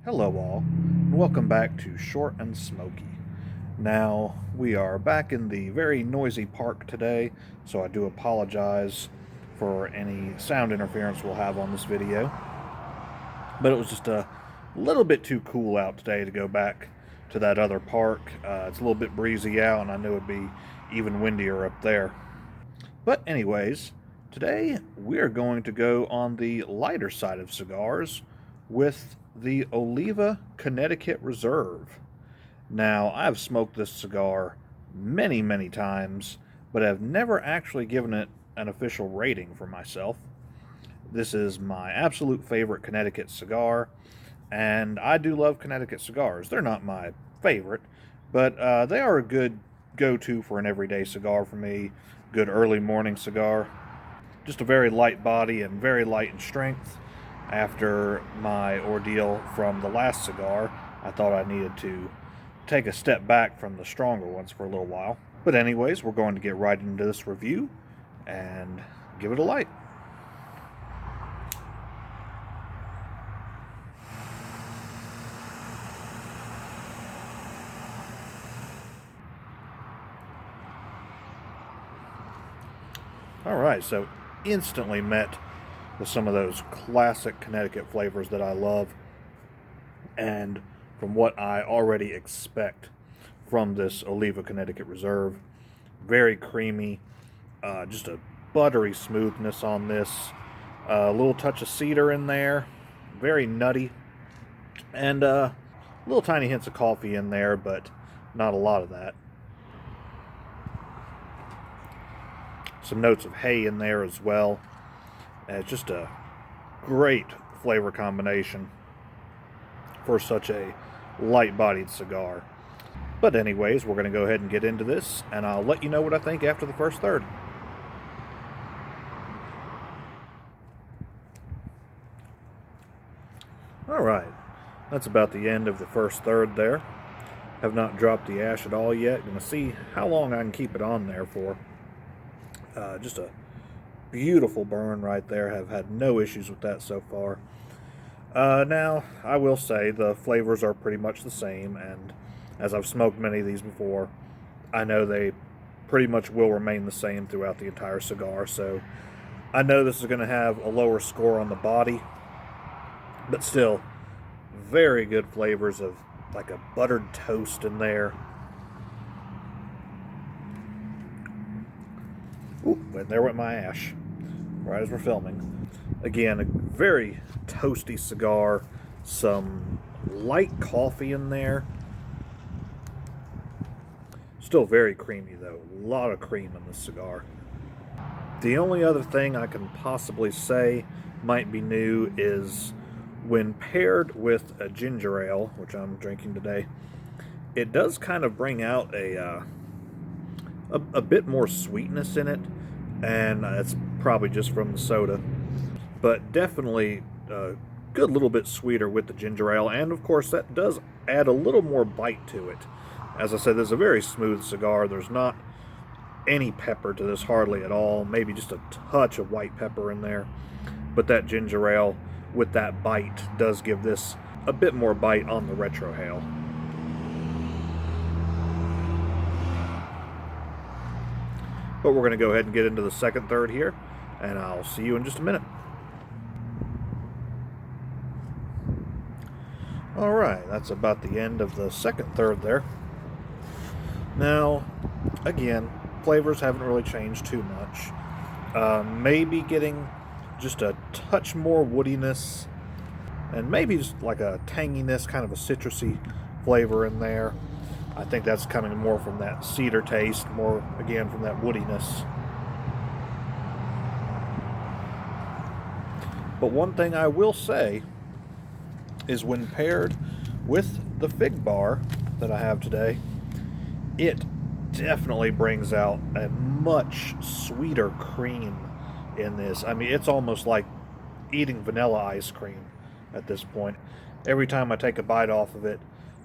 Hello all, and welcome back to Short and Smoky. Now, we are back in the very noisy park today, so I do apologize for any sound interference we'll have on this video. But it was just a little bit too cool out today to go back to that other park. It's a little bit breezy out, and I knew it'd be even windier up there. But anyways, today we are going to go on the lighter side of cigars with the Oliva Connecticut Reserve. Now, I've smoked this cigar many times, but I've never actually given it an official rating for myself. This is my absolute favorite Connecticut cigar, and I do love Connecticut cigars. They're not my favorite, but they are a good go-to for an everyday cigar for me. Good early morning cigar. Just a very light body and very light in strength. After my ordeal from the last cigar, I thought I needed to take a step back from the stronger ones for a little while. But anyways, we're going to get right into this review and give it a light. Alright, so instantly met with some of those classic Connecticut flavors that I love, and from what I already expect from this Oliva Connecticut Reserve. Very creamy, just a buttery smoothness on this, a little touch of cedar in there, very nutty, and little tiny hints of coffee in there, but not a lot of that. Some notes of hay in there as well. And it's just a great flavor combination for such a light-bodied cigar. But anyways, we're going to go ahead and get into this, and I'll let you know what I think after the first third. Alright, that's about the end of the first third there. Have not dropped the ash at all yet. Going to see how long I can keep it on there for. Just a beautiful burn right there. Have had no issues with that so far. Now, I will say the flavors are pretty much the same, and as I've smoked many of these before, I know they pretty much will remain the same throughout the entire cigar, so I know this is going to have a lower score on the body, but still, very good flavors of like a buttered toast in there. Ooh, and there went my ash, right as we're filming. Again, a very toasty cigar, some light coffee in there. Still very creamy though, a lot of cream in this cigar. The only other thing I can possibly say might be new is when paired with a ginger ale, which I'm drinking today, it does kind of bring out a bit more sweetness in it, and it's probably just from the soda, but definitely a good little bit sweeter with the ginger ale, and of course that does add a little more bite to it. As I said, this is a very smooth cigar. There's not any pepper to this, hardly at all, maybe just a touch of white pepper in there, but that ginger ale with that bite does give this a bit more bite on the retrohale. But we're going to go ahead and get into the second third here, and I'll see you in just a minute. Alright, that's about the end of the second third there. Now, again, flavors haven't really changed too much. Maybe getting just a touch more woodiness, and maybe just like a tanginess, kind of a citrusy flavor in there. I think that's coming more from that cedar taste, more, again, from that woodiness. But one thing I will say is when paired with the fig bar that I have today, it definitely brings out a much sweeter cream in this. I mean, it's almost like eating vanilla ice cream at this point. Every time I take a bite off of it,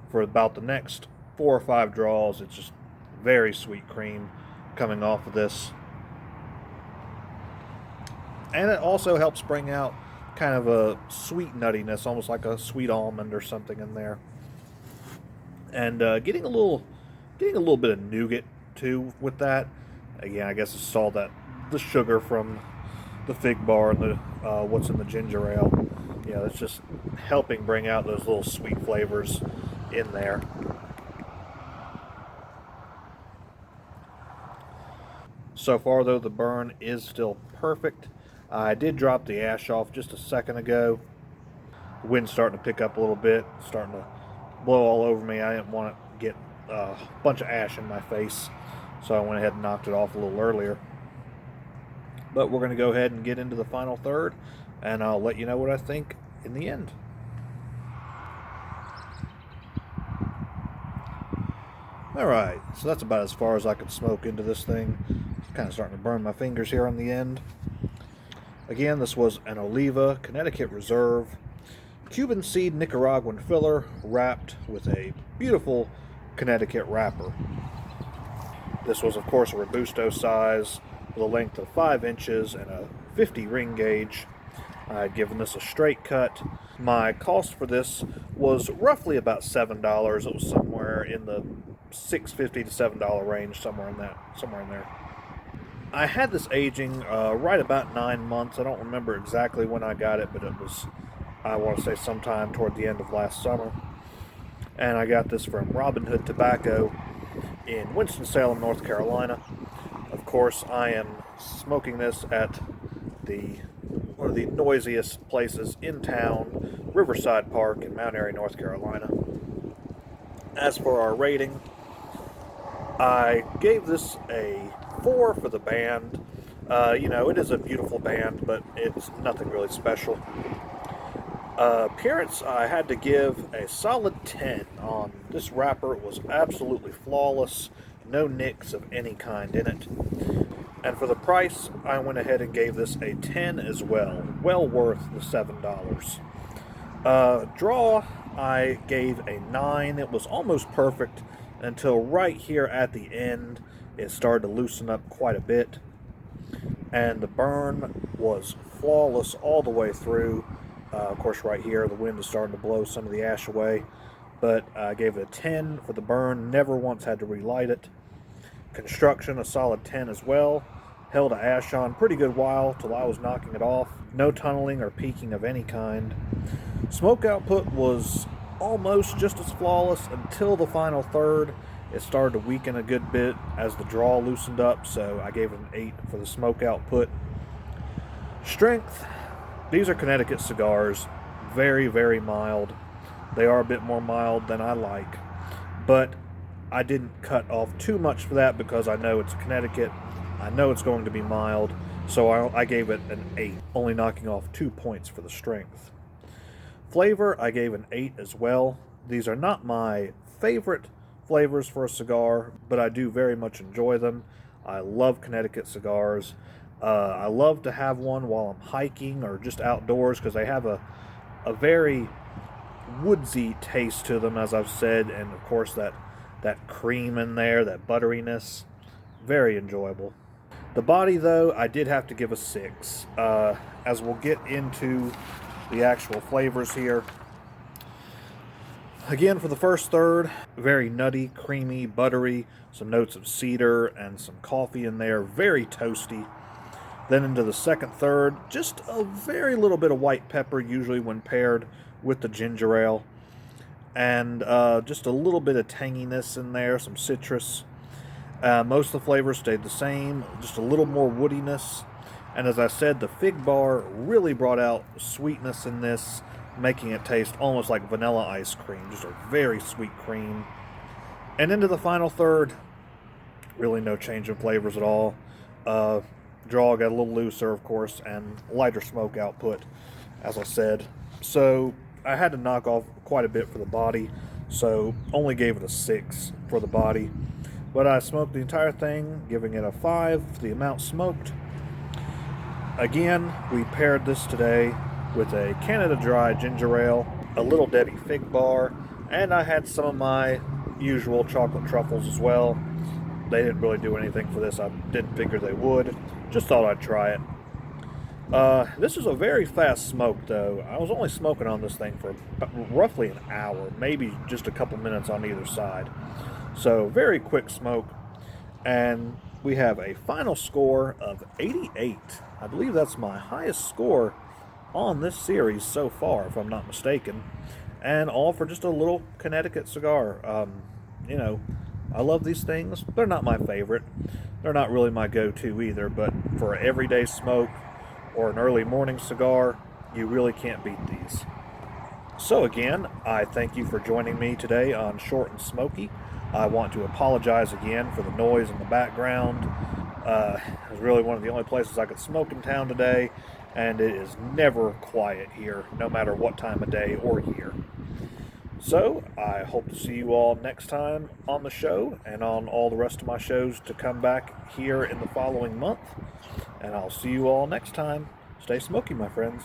for about the next 4 or 5 draws, it's just very sweet cream coming off of this. And it also helps bring out kind of a sweet nuttiness, almost like a sweet almond or something in there. And getting a little bit of nougat too with that. Again, I guess it's all the sugar from the fig bar and the what's in the ginger ale. Yeah, that's just helping bring out those little sweet flavors in there. So far, though, the burn is still perfect. I did drop the ash off just a second ago. The wind's starting to pick up a little bit, starting to blow all over me. I didn't want to get a bunch of ash in my face, so I went ahead and knocked it off a little earlier. But we're going to go ahead and get into the final third, and I'll let you know what I think in the end. Alright, so that's about as far as I could smoke into this thing. It's kind of starting to burn my fingers here on the end. Again, this was an Oliva Connecticut Reserve Cuban seed Nicaraguan filler wrapped with a beautiful Connecticut wrapper. This was, of course, a Robusto size with a length of 5 inches and a 50 ring gauge. I had given this a straight cut. My cost for this was roughly about $7. It was somewhere in the $6.50 to $7 range, somewhere in there. I had this aging right about 9 months. I don't remember exactly when I got it, but it was, I want to say, sometime toward the end of last summer. And I got this from Robin Hood Tobacco in Winston-Salem, North Carolina. Of course, I am smoking this at one of the noisiest places in town, Riverside Park in Mount Airy, North Carolina. As for our rating, I gave this a 4 for the band. It is a beautiful band, but it's nothing really special. Appearance, I had to give a solid 10 on. This wrapper was absolutely flawless, no nicks of any kind in it. And for the price, I went ahead and gave this a 10 as well. Well worth the $7. Draw, I gave a 9. It was almost perfect until right here at the end. It started to loosen up quite a bit. And the burn was flawless all the way through. Of course, right here, the wind is starting to blow some of the ash away. But I gave it a 10 for the burn. Never once had to relight it. Construction, a solid 10 as well. Held a ash on pretty good while till I was knocking it off. No tunneling or peaking of any kind. Smoke output was almost just as flawless until the final third. It started to weaken a good bit as the draw loosened up, so I gave it an 8 for the smoke output. Strength, these are Connecticut cigars. Very, very mild. They are a bit more mild than I like, but I didn't cut off too much for that because I know it's Connecticut. I know it's going to be mild, so I gave it an 8, only knocking off 2 points for the strength. Flavor, I gave an 8 as well. These are not my favorite flavors for a cigar, but I do very much enjoy them. I love Connecticut cigars. I love to have one while I'm hiking or just outdoors because they have a very woodsy taste to them, as I've said, and of course that cream in there, that butteriness, very enjoyable. The body, though, I did have to give a 6. As we'll get into the actual flavors here. Again, for the first third, very nutty, creamy, buttery, some notes of cedar and some coffee in there, very toasty. Then into the second third, just a very little bit of white pepper, usually when paired with the ginger ale. And just a little bit of tanginess in there, some citrus. Most of the flavors stayed the same, just a little more woodiness. And as I said, the fig bar really brought out sweetness in this, making it taste almost like vanilla ice cream, just a very sweet cream. And into the final third, really no change in flavors at all. Draw got a little looser, of course, and lighter smoke output, as I said. So I had to knock off quite a bit for the body, so only gave it a 6 for the body. But I smoked the entire thing, giving it a 5 for the amount smoked. Again, we paired this today with a Canada Dry ginger ale, a Little Debbie fig bar, and I had some of my usual chocolate truffles as well. They didn't really do anything for this. I didn't figure they would. Just thought I'd try it. This is a very fast smoke, though. I was only smoking on this thing for roughly an hour, maybe just a couple minutes on either side. So, very quick smoke. And we have a final score of 88. I believe that's my highest score on this series so far, if I'm not mistaken. And all for just a little Connecticut cigar. You know, I love these things. They're not my favorite. They're not really my go-to either, but for everyday smoke or an early morning cigar, you really can't beat these. So again, I thank you for joining me today on Short and Smoky. I want to apologize again for the noise in the background. It was really one of the only places I could smoke in town today, and it is never quiet here, no matter what time of day or year. So, I hope to see you all next time on the show and on all the rest of my shows to come back here in the following month. And I'll see you all next time. Stay smoky, my friends.